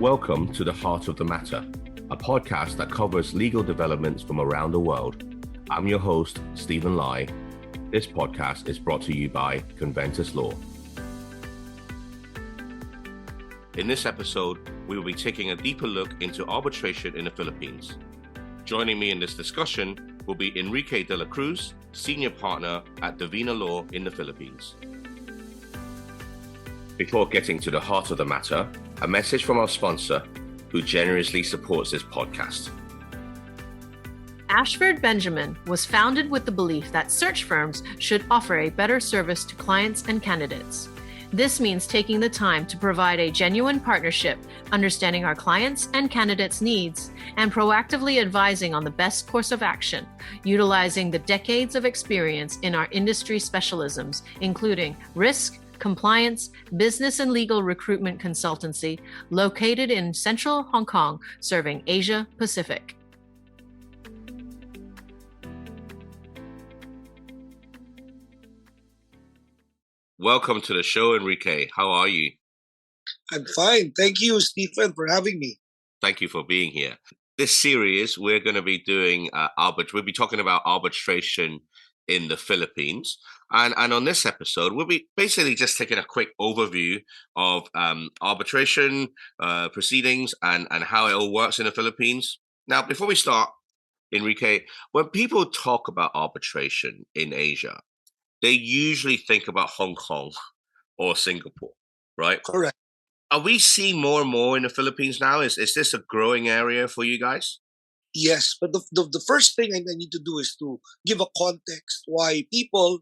Welcome to The Heart of the Matter, a podcast that covers legal developments from around the world. I'm your host, DivinaLaw. This podcast is brought to you by Conventus Law. In this episode, we will be taking a deeper look into arbitration in the Philippines. Joining me in this discussion will be Enrique de la Cruz, Senior Partner at DivinaLaw in the Philippines. Before getting to the heart of the matter, a message from our sponsor, who generously supports this podcast. Ashford Benjamin was founded with the belief that search firms should offer a better service to clients and candidates. This means taking the time to provide a genuine partnership, understanding our clients' and candidates' needs, and proactively advising on the best course of action, utilizing the decades of experience in our industry specialisms, including risk, compliance, business and legal recruitment consultancy, located in central Hong Kong, serving Asia Pacific. Welcome to the show, Enrique. How are you? I'm fine. Thank you, Stephen, for having me. Thank you for being here. This series, we're going to be doing we'll be talking about arbitration in the Philippines. And on this episode, we'll be basically just taking a quick overview of arbitration, proceedings, and how it all works in the Philippines. Now, before we start, Enrique, when people talk about arbitration in Asia, they usually think about Hong Kong or Singapore, right? Correct. Are we seeing more and more in the Philippines now? Is this a growing area for you guys? Yes, but the first thing I need to do is to give a context why people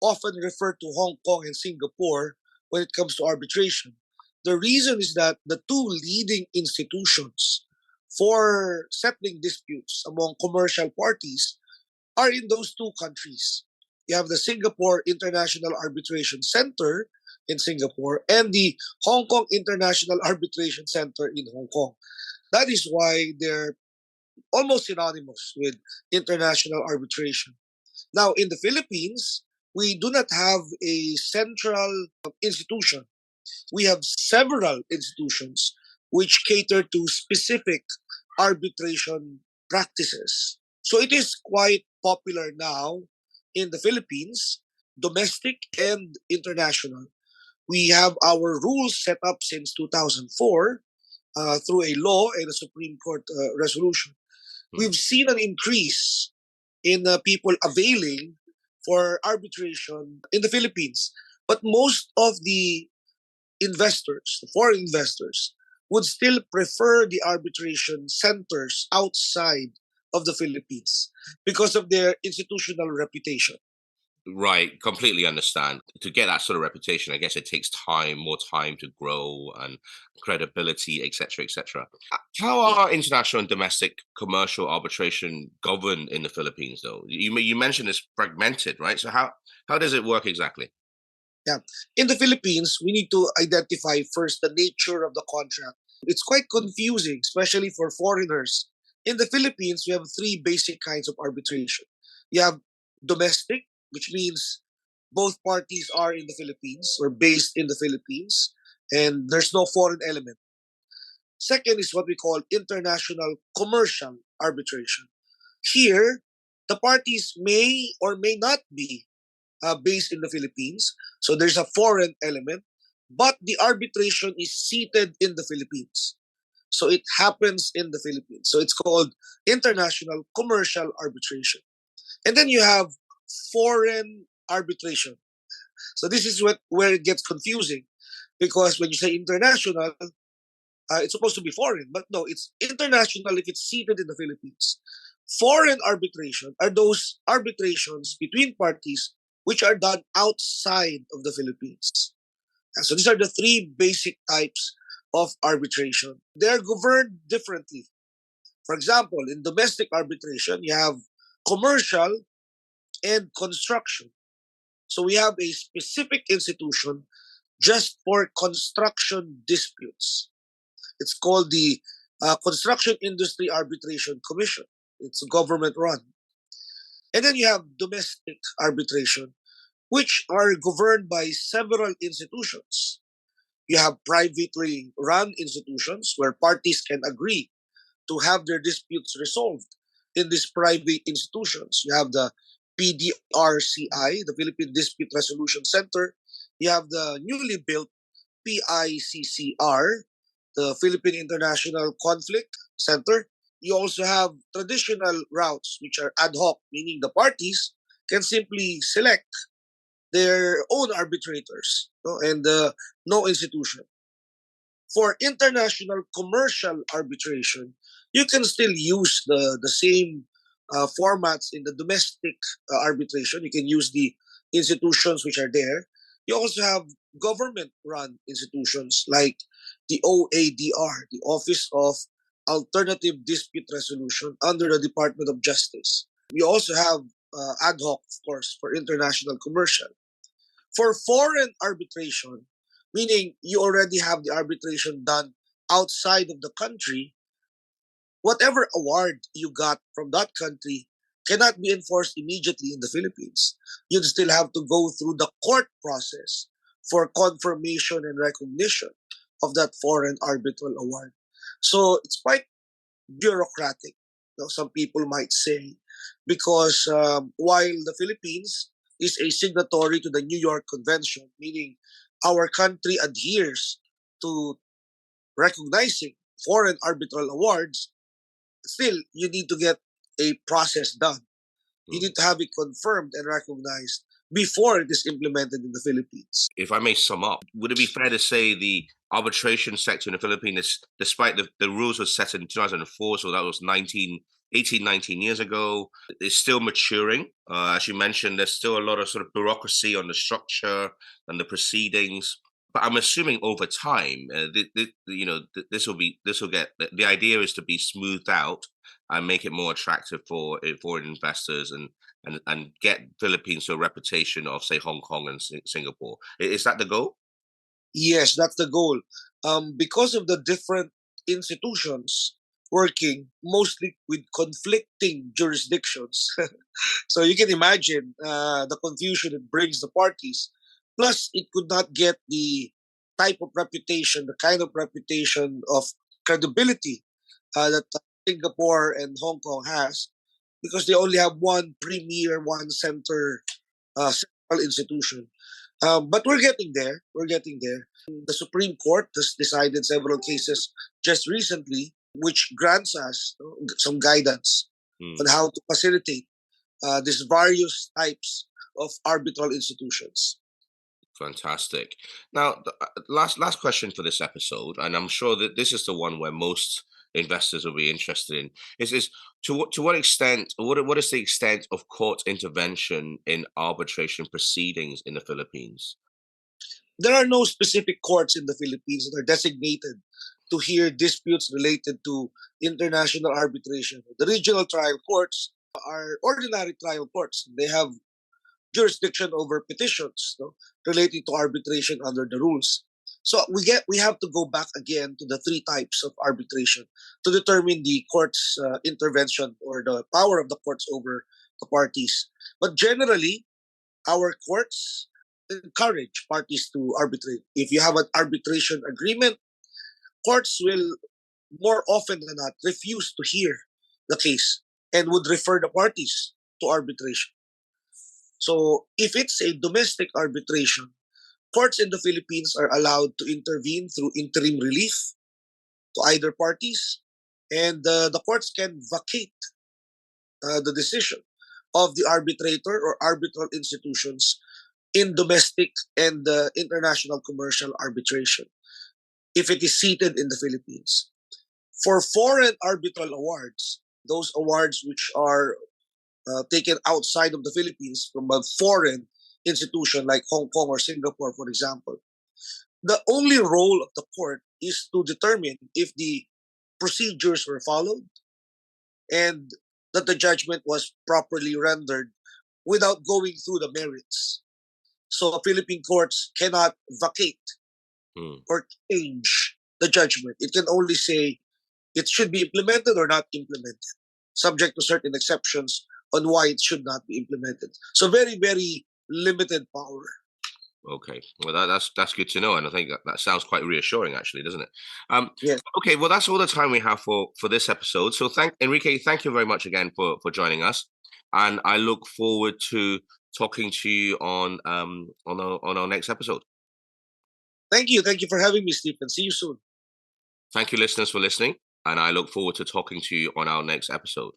often refer to Hong Kong and Singapore when it comes to arbitration. The reason is that the two leading institutions for settling disputes among commercial parties are in those two countries. You have the Singapore International Arbitration Center in Singapore and the Hong Kong International Arbitration Center in Hong Kong. That is why they're almost synonymous with international arbitration. Now, in the Philippines, we do not have a central institution. We have several institutions which cater to specific arbitration practices. So it is quite popular now in the Philippines, domestic and international. We have our rules set up since 2004 through a law and a Supreme Court resolution. We've seen an increase in people availing for arbitration in the Philippines. But most of the investors, the foreign investors, would still prefer the arbitration centers outside of the Philippines because of their institutional reputation. Right, completely understand. To get that sort of reputation, I guess it takes more time to grow and credibility, etc., etc. How are international and domestic commercial arbitration governed in the Philippines, though? You mentioned it's fragmented, right? So how does it work exactly? Yeah, in the Philippines, we need to identify first the nature of the contract. It's quite confusing, especially for foreigners. In the Philippines, we have three basic kinds of arbitration. You have domestic, which means both parties are in the Philippines or based in the Philippines, and there's no foreign element. Second is what we call international commercial arbitration. Here, the parties may or may not be based in the Philippines, so there's a foreign element, but the arbitration is seated in the Philippines. So it happens in the Philippines. So it's called international commercial arbitration. And then you have foreign arbitration. So this is where it gets confusing, because when you say international, it's supposed to be foreign, but no, it's international if it's seated in the Philippines. Foreign arbitration are those arbitrations between parties which are done outside of the Philippines. And so these are the three basic types of arbitration. They're governed differently. For example, in domestic arbitration, you have commercial and construction. So we have a specific institution just for construction disputes. It's called the Construction Industry Arbitration Commission. It's government run. And then you have domestic arbitration, which are governed by several institutions. You have privately run institutions where parties can agree to have their disputes resolved in these private institutions. You have the PDRCI, the Philippine Dispute Resolution Center. You have the newly built PICCR, the Philippine International Conflict Center. You also have traditional routes, which are ad hoc, meaning the parties can simply select their own arbitrators, no, and no institution. For international commercial arbitration, you can still use the same formats in the domestic arbitration. You can use the institutions which are there. You also have government-run institutions like the OADR, the Office of Alternative Dispute Resolution under the Department of Justice. You also have ad hoc, of course, for international commercial. For foreign arbitration, meaning you already have the arbitration done outside of the country, whatever award you got from that country cannot be enforced immediately in the Philippines. You'd still have to go through the court process for confirmation and recognition of that foreign arbitral award. So it's quite bureaucratic, some people might say, because while the Philippines is a signatory to the New York Convention, meaning our country adheres to recognizing foreign arbitral awards, still you need to get a process done. You need to have it confirmed and recognized before it is implemented in the Philippines. If I may sum up, would it be fair to say the arbitration sector in the Philippines, despite the rules were set in 2004, so that was 19 years ago, is still maturing? As you mentioned, there's still a lot of sort of bureaucracy on the structure and the proceedings. But I'm assuming over time, this will get. The idea is to be smoothed out and make it more attractive for foreign investors and get Philippines to a reputation of, say, Hong Kong and Singapore. Is that the goal? Yes, that's the goal. Because of the different institutions working mostly with conflicting jurisdictions, so you can imagine the confusion it brings the parties. Plus, it could not get the type of reputation, the kind of reputation of credibility that Singapore and Hong Kong has, because they only have one premier, one central institution. But we're getting there. We're getting there. The Supreme Court has decided several cases just recently, which grants us some guidance on how to facilitate these various types of arbitral institutions. Fantastic. Now, last question for this episode, and I'm sure that this is the one where most investors will be interested in, is to what extent, what is the extent of court intervention in arbitration proceedings in the Philippines? There are no specific courts in the Philippines that are designated to hear disputes related to international arbitration. The regional trial courts are ordinary trial courts. They have jurisdiction over petitions relating to arbitration under the rules. So we have to go back again to the three types of arbitration to determine the court's intervention or the power of the courts over the parties. But generally, our courts encourage parties to arbitrate. If you have an arbitration agreement, courts will more often than not refuse to hear the case and would refer the parties to arbitration. So if it's a domestic arbitration, courts in the Philippines are allowed to intervene through interim relief to either parties, and the courts can vacate the decision of the arbitrator or arbitral institutions in domestic and international commercial arbitration if it is seated in the Philippines. For foreign arbitral awards, those awards which are taken outside of the Philippines from a foreign institution like Hong Kong or Singapore, for example, the only role of the court is to determine if the procedures were followed and that the judgment was properly rendered without going through the merits. So Philippine courts cannot vacate or change the judgment. It can only say it should be implemented or not implemented, subject to certain exceptions on why it should not be implemented. So very, very limited power. Okay, well that's good to know, and I think that sounds quite reassuring, actually, doesn't it? Yes. Okay, well that's all the time we have for this episode. So thank Enrique, thank you very much again for joining us, and I look forward to talking to you on our next episode. Thank you. Thank you for having me, Stephen. See you soon. Thank you, listeners, for listening, and I look forward to talking to you on our next episode.